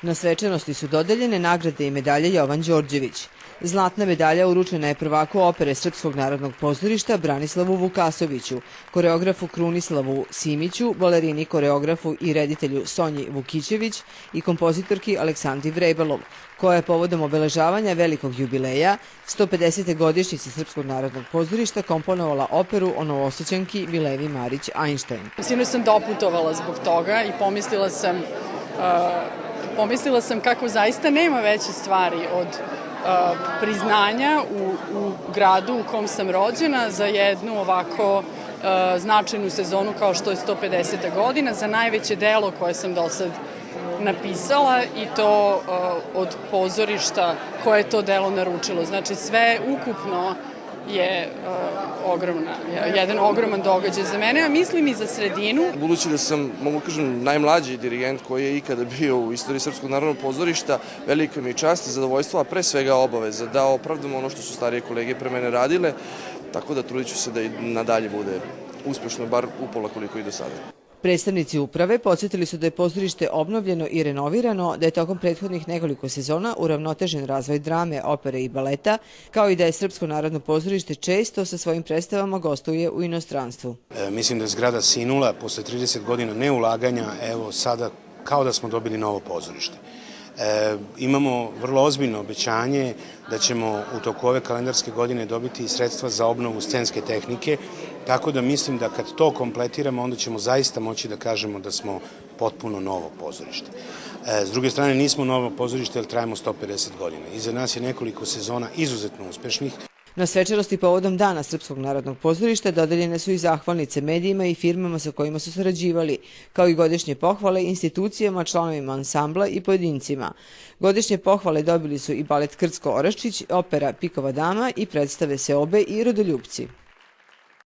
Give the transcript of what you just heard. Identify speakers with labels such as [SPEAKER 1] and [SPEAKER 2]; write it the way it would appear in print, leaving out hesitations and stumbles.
[SPEAKER 1] Na svečanosti su dodeljene nagrade i medalje Jovan Đorđević. Zlatna medalja uručena je prvaku opere Srpskog narodnog pozorišta Branislavu Vukasoviću, koreografu Krunislavu Simiću, balerini, koreografu i reditelju Sonji Vukićević i kompozitorki Aleksandri Vrebelov, koja je povodom obeležavanja velikog jubileja 150. godišnjice Srpskog narodnog pozorišta komponovala operu o Novosađanki Milevi Marić Einstein.
[SPEAKER 2] Sinoć sam doputovala zbog toga i pomislila sam kako zaista nema veće stvari od priznanja u gradu u kom sam rođena za jednu ovako značajnu sezonu kao što je 150. godina, za najveće delo koje sam do sad napisala i to od pozorišta koje je to delo naručilo. Znači sve ukupno je jedan ogroman događaj za mene, a mislim i za sredinu.
[SPEAKER 3] Budući da sam, mogu kažem, najmlađi dirigent koji je ikada bio u istoriji Srpskog narodnog pozorišta, velika mi je čast i zadovoljstvo, a pre svega obaveza da opravdam ono što su starije kolege pre mene radile, tako da trudit ću se da i nadalje bude uspešno, bar upola koliko i do sada.
[SPEAKER 1] Predstavnici uprave podsjetili su da je pozorište obnovljeno i renovirano, da je tokom prethodnih nekoliko sezona uravnotežen razvoj drame, opere i baleta, kao i da je Srpsko narodno pozorište često sa svojim predstavama gostuje u inostranstvu.
[SPEAKER 4] Mislim da je zgrada sinula posle 30 godina neulaganja, evo sada kao da smo dobili novo pozorište. Imamo vrlo ozbiljno obećanje da ćemo u toku ove kalendarske godine dobiti sredstva za obnovu scenske tehnike, tako da mislim da kad to kompletiramo, onda ćemo zaista moći da kažemo da smo potpuno novo pozorište. S druge strane, nismo novo pozorište jer trajamo 150 godina. Iza nas je nekoliko sezona izuzetno uspešnih.
[SPEAKER 1] Na svečanosti povodom Dana Srpskog narodnog pozorišta dodeljene su i zahvalnice medijima i firmama sa kojima su sarađivali, kao i godišnje pohvale institucijama, članovima ansambla i pojedincima. Godišnje pohvale dobili su i balet Krcko Oraščić, opera Pikova dama i predstave Seobe i Rodoljupci.